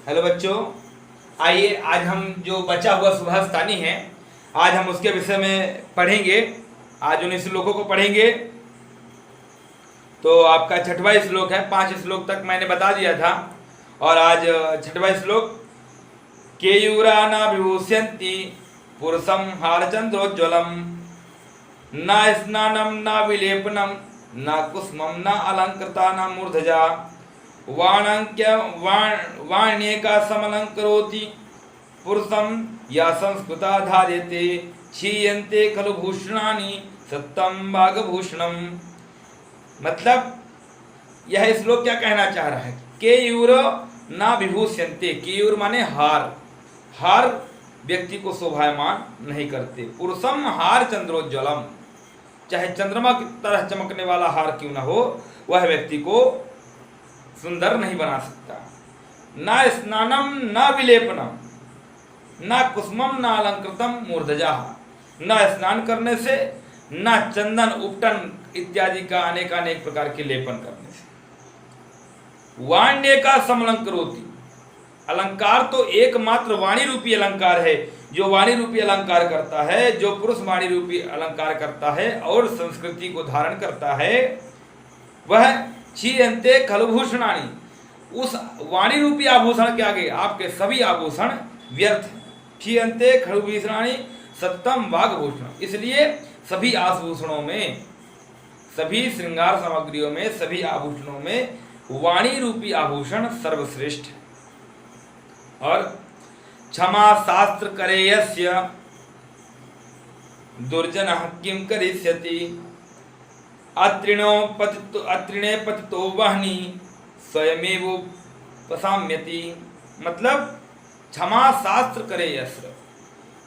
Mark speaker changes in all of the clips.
Speaker 1: Hello बच्चों, आइए आज हम जो बचा हुआ सुभाषतानी है आज हम उसके विषय में पढ़ेंगे। आज उन श्लोकों को पढ़ेंगे। तो आपका छठवां श्लोक है, 5 श्लोक तक मैंने बता दिया था और आज छठवां श्लोक। केयूरा न विभूष्यन्ति पुरुषम हारचंद्रोज्ज्वलम न स्नानम न विलेपनम न कुसुमम न अलंकृता न मूर्धजा वाण्येका समलंकरोति पुरुषम या संस्कृता धार्यते क्षीयन्ते खलु भूषणानि सत्यम वागभूषणम। मतलब यह श्लोक क्या कहना चाह रहा है? केयूर ना विभूष्यन्ते, केयूर माने हार, हार व्यक्ति को शोभायमान नहीं करते। पुरुषम हार चंद्रोज्ज्वलम, चाहे चंद्रमा की तरह चमकने वाला हार क्यों ना हो, वह व्यक्ति को सुंदर नहीं बना सकता। न स्नानम न विलेपनम न कुसुमम न अलंकृतम मूर्धजा, न स्नान करने से न चंदन उपटन इत्यादि का अनेकानेक प्रकार के लेपन करने से। वाण्य का समलंकरोति, अलंकार तो एकमात्र वाणी रूपी अलंकार है। जो वाणी रूपी अलंकार करता है, जो पुरुष वाणी रूपी अलंकार करता है और संस्कृति को धारण करता है, वह क्षीयन्ते खलु भूषणानि, उस वाणी रूपी आभूषण के आगे आपके सभी आभूषण व्यर्थ हैं। क्षीयन्ते खलु भूषणानि सत्यम वागभूषणम, इसलिए सभी आभूषणों में, सभी श्रृंगार सामग्रियों में, सभी आभूषणों में वाणी रूपी आभूषण सर्वश्रेष्ठ है। और क्षमा शास्त्र करे यस्य दुर्जनः किं करिष्यति अत्रिणे पतितो वह्नि स्वयमेव पसाम्यति। मतलब क्षमा शास्त्र करे यस्य,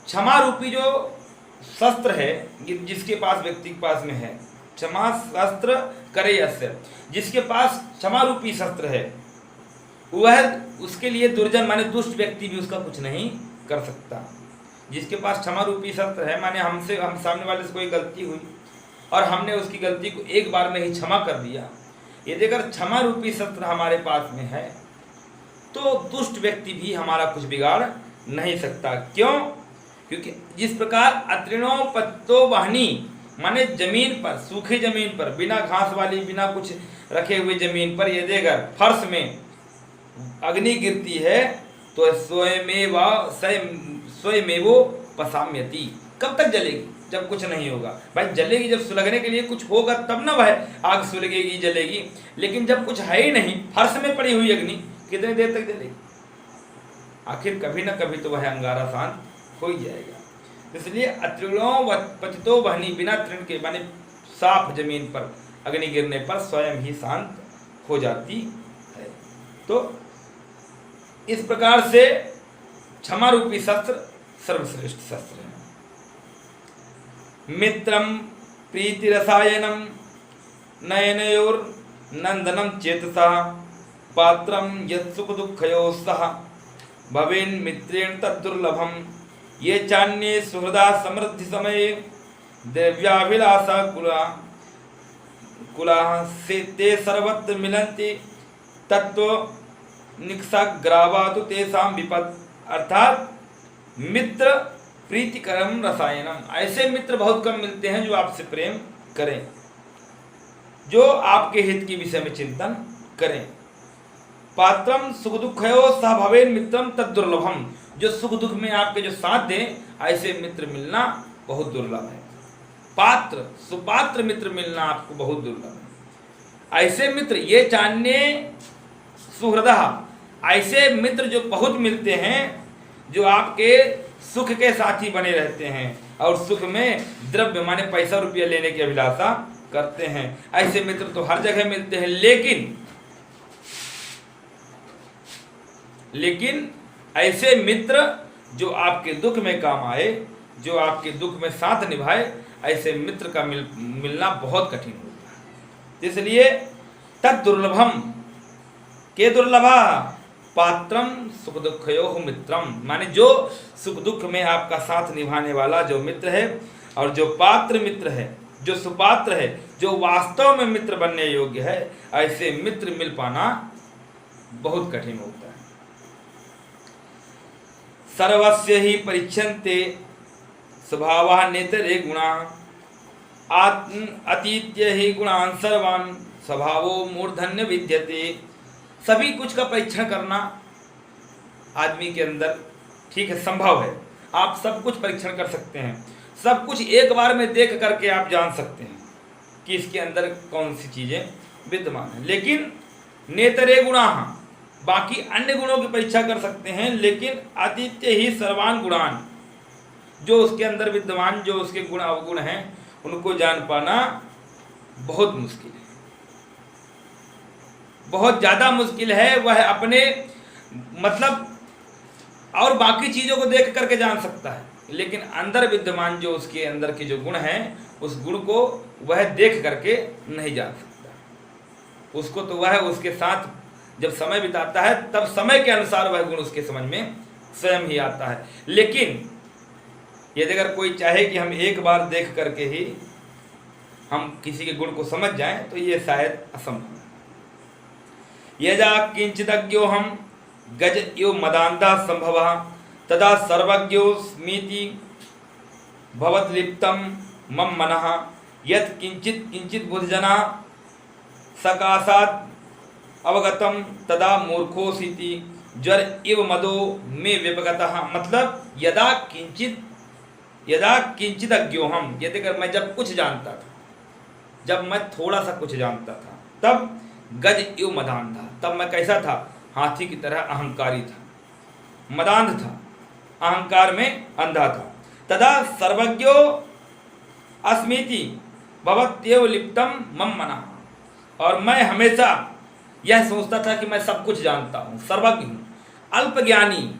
Speaker 1: क्षमा रूपी जो शस्त्र है जिसके पास व्यक्ति के पास में है, क्षमा शस्त्र करे यस्य, जिसके पास क्षमा रूपी शस्त्र है, वह उसके लिए दुर्जन माने दुष्ट व्यक्ति भी उसका कुछ नहीं कर सकता। जिसके पास क्षमा रूपी शस्त्र है, माने हम सामने वाले से कोई गलती हुई और हमने उसकी गलती को एक बार में ही क्षमा कर दिया, यदि अगर क्षमा रूपी शस्त्र हमारे पास में है तो दुष्ट व्यक्ति भी हमारा कुछ बिगाड़ नहीं सकता। क्यों? क्योंकि जिस प्रकार अत्रिणो पत्तो वह्नि माने जमीन पर, सूखी जमीन पर, बिना घास वाली, बिना कुछ रखे हुए जमीन पर यदि अगर फर्श में अग्नि गिरती है तो स्वयमेव पसाम्यति। कब तक जलेगी? जब कुछ नहीं होगा। भाई जलेगी जब सुलगने के लिए कुछ होगा तब ना वह आग सुलगेगी, जलेगी। लेकिन जब कुछ है ही नहीं, फर्श में पड़ी हुई अग्नि कितनी देर तक जलेगी? आखिर कभी ना कभी तो वह अंगारा शांत हो ही जाएगा। इसलिए अत्रिणो पतितो वह्नि, बिना तृण के माने साफ जमीन पर अग्नि गिरने पर स्वयं ही शांत हो जाती है। तो इस प्रकार से क्षमा रूपी शस्त्र सर्वश्रेष्ठ शस्त्र है। मित्रम प्रीतिरसायनम नयनयोर्नंदनम चेतसा पात्रम यत्सुख दुःखयोः सह भवेन् मित्रेण तद्दुर्लभम। ये चान्ये सुहृदा समृद्धि समये द्रव्याभिलाषा कुला से ते सर्वत्र मिलन्ति तत्व निक्षाग्रावातु तेषां विपत्। अर्थात मित्र प्रीतिकरम रसायनम, ऐसे मित्र बहुत कम मिलते हैं जो आपसे प्रेम करें, जो आपके हित के विषय में चिंतन करें। पात्रम सुख दुःखयोः सह भवेन् मित्रम तद्दुर्लभम, जो सुख दुख में आपके जो साथ दें, ऐसे मित्र मिलना बहुत दुर्लभ है। पात्र सुपात्र मित्र मिलना आपको बहुत दुर्लभ है। ऐसे मित्र ये चान्ये सुहृदः, ऐसे मित्र जो बहुत मिलते हैं, जो आपके सुख के साथी बने रहते हैं और सुख में द्रव्य माने पैसा रुपया लेने की अभिलाषा करते हैं। ऐसे मित्र तो हर जगह मिलते हैं, लेकिन ऐसे मित्र जो आपके दुख में काम आए, जो आपके दुख में साथ निभाए, ऐसे मित्र का मिलना बहुत कठिन होता है। इसलिए तद्दुर्लभम के दुर्लभा पात्रम सुख दुःखयोः मित्रम, माने जो सुख दुख में आपका साथ निभाने वाला जो मित्र है और जो पात्र मित्र है, जो सुपात्र है, जो वास्तव में मित्र बनने योग्य है, ऐसे मित्र मिल पाना बहुत कठिन होता है। सर्वस्य ही परीक्षन्ते स्वभावः नेतरे गुणा अतीत्य ही गुणान सर्वान स्वभावो मूर्धन्य विद्यते। सभी कुछ का परीक्षण करना आदमी के अंदर ठीक है, संभव है। आप सब कुछ परीक्षण कर सकते हैं, सब कुछ एक बार में देख करके आप जान सकते हैं कि इसके अंदर कौन सी चीज़ें विद्यमान है। लेकिन नेतरे गुणा, बाकी अन्य गुणों की परीक्षा कर सकते हैं, लेकिन अतीत्य ही सर्वान गुणान, जो उसके अंदर विद्यमान जो उसके गुण अवगुण हैं उनको जान पाना बहुत मुश्किल है, बहुत ज़्यादा मुश्किल है। वह अपने मतलब और बाकी चीज़ों को देख करके जान सकता है, लेकिन अंदर विद्यमान जो उसके अंदर के जो गुण हैं उस गुण को वह देख करके नहीं जान सकता। उसको तो वह उसके साथ जब समय बिताता है तब समय के अनुसार वह गुण उसके समझ में स्वयं ही आता है। लेकिन यदि अगर कोई चाहे कि हम एक बार देख करके ही हम किसी के गुण को समझ जाएं तो ये शायद असंभव है। यदा किंचिदज्ञो हम गज इव मदान्धा संभवः तदा सर्वज्ञोऽस्मीति भवद्लिप्तं मम मनः यत् किंचित किंचित बुद्धजना सकाशात् अवगतम तदा मूर्खोऽसीति ज्वर इव मदो मे विपगतः। मतलब यदा किंचित अज्ञोहम, यदि अगर मैं जब कुछ जानता था, जब मैं थोड़ा सा कुछ जानता था, तब गज इव मदान था, तब मैं कैसा था, हाथी की तरह अहंकारी था, मदांध था, अहंकार में अंधा था। तदा सर्वज्ञो अस्मीति भवत्येव लिप्तम मम मनः, और मैं हमेशा यह सोचता था कि मैं सब कुछ जानता हूँ, सर्वज्ञ हूँ, अल्पज्ञानी,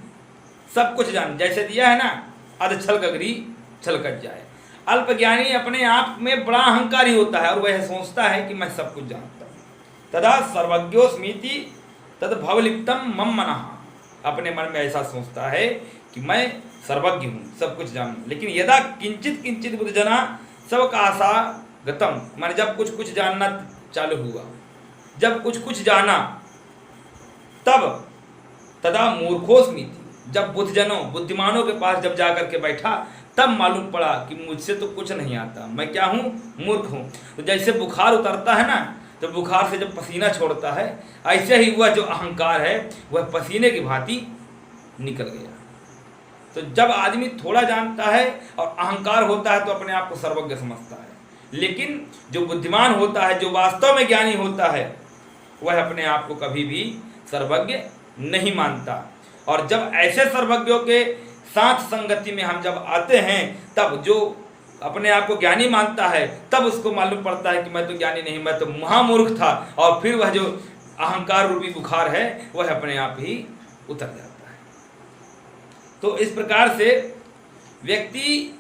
Speaker 1: सब कुछ जान, जैसे दिया है ना अध छल गगरी छलकट जाए। अल्पज्ञानी अपने आप में बड़ा अहंकारी होता है और वह सोचता है कि मैं सब कुछ जानता हूँ। तदा सर्वज्ञोस्मीति तद भवलिप्तम मम मनः, अपने मन में ऐसा सोचता है कि मैं सर्वज्ञ हूँ, सब कुछ जानूँ। लेकिन यदा किंचित किंचित बुद्धजना सब का आशा गतम, मैंने जब कुछ कुछ जानना चालू हुआ, जब कुछ कुछ जाना, तब तदा मूर्खोस्मीति, जब बुद्धजनों बुद्धिमानों के पास जब जाकर के बैठा तब मालूम पड़ा कि मुझसे तो कुछ नहीं आता, मैं क्या हूँ, मूर्ख हूँ। तो जैसे बुखार उतरता है ना, तो बुखार से जब पसीना छोड़ता है, ऐसे ही वह जो अहंकार है वह पसीने की भांति निकल गया। तो जब आदमी थोड़ा जानता है और अहंकार होता है तो अपने आप को सर्वज्ञ समझता है, लेकिन जो बुद्धिमान होता है, जो वास्तव में ज्ञानी होता है, वह अपने आप को कभी भी सर्वज्ञ नहीं मानता। और जब ऐसे सर्वज्ञों के साथ संगति में हम जब आते हैं, तब जो अपने आप को ज्ञानी मानता है तब उसको मालूम पड़ता है कि मैं तो ज्ञानी नहीं, मैं तो महामूर्ख था, और फिर वह जो अहंकार रूपी बुखार है वह अपने आप ही उतर जाता है। तो इस प्रकार से व्यक्ति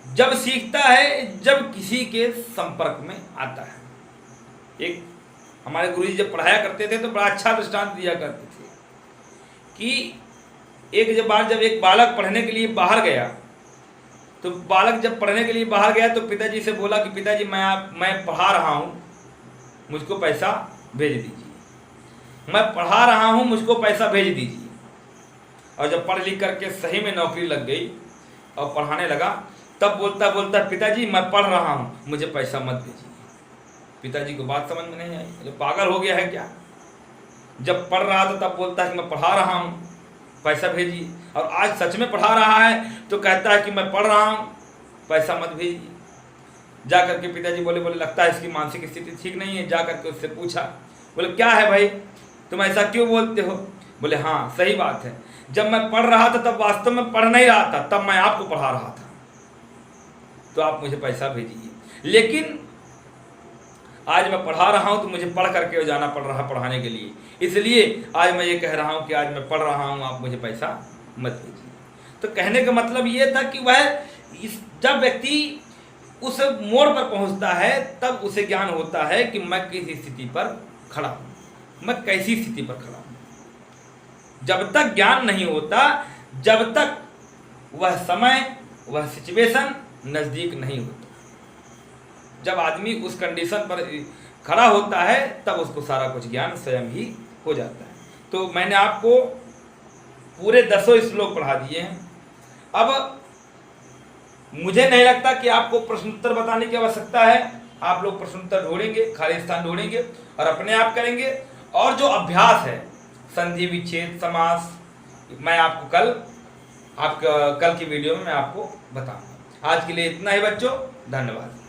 Speaker 1: जब सीखता है, जब किसी के संपर्क में आता है। एक हमारे गुरुजी जब पढ़ाया करते थे तो बड़ा अच्छा दृष्टांत दिया करते थे कि जब एक बालक पढ़ने के लिए बाहर गया, तो बालक जब पढ़ने के लिए बाहर गया तो पिताजी से बोला कि पिताजी मैं पढ़ा रहा हूँ, मुझको पैसा भेज दीजिए, मैं पढ़ा रहा हूँ, मुझको पैसा भेज दीजिए। और जब पढ़ लिख करके सही में नौकरी लग गई और पढ़ाने लगा, तब बोलता बोलता पिताजी मैं पढ़ रहा हूँ, मुझे पैसा मत भेजिए। पिताजी को बात समझ में नहीं आई, जो पागल हो गया है क्या, जब पढ़ रहा था तब बोलता है कि मैं पढ़ा रहा हूँ, पैसा भेजिए, और आज सच में पढ़ा रहा है तो कहता है कि मैं पढ़ रहा हूँ, पैसा मत भेजिए। जा करके पिताजी बोले लगता है इसकी मानसिक स्थिति ठीक नहीं है। जा करके उससे पूछा, बोले क्या है भाई, तुम ऐसा क्यों बोलते हो? बोले हाँ सही बात है, जब मैं पढ़ रहा था तब वास्तव में पढ़ नहीं रहा था, तब मैं आपको पढ़ा रहा था, तो आप मुझे पैसा भेजिए। लेकिन आज मैं पढ़ा रहा हूँ तो मुझे पढ़ करके जाना पड़ रहा पढ़ाने के लिए, इसलिए आज मैं ये कह रहा हूँ कि आज मैं पढ़ रहा हूँ, आप मुझे पैसा मत भेजिए। तो कहने का मतलब ये था कि जब व्यक्ति उस मोड़ पर पहुँचता है तब उसे ज्ञान होता है कि मैं किस स्थिति पर खड़ा हूँ, मैं कैसी स्थिति पर खड़ा हूँ। जब तक ज्ञान नहीं होता, जब तक वह समय, वह सिचुएशन नज़दीक नहीं होता, जब आदमी उस कंडीशन पर खड़ा होता है तब उसको सारा कुछ ज्ञान स्वयं ही हो जाता है। तो मैंने आपको पूरे 10 श्लोक पढ़ा दिए हैं। अब मुझे नहीं लगता कि आपको प्रश्नोत्तर बताने की आवश्यकता है। आप लोग प्रश्नोत्तर ढूंढेंगे, खाली स्थान ढूंढेंगे और अपने आप करेंगे। और जो अभ्यास है संधि विच्छेद समास, मैं आपको कल की वीडियो में मैं आपको बताऊंगा। आज के लिए इतना ही बच्चों, धन्यवाद।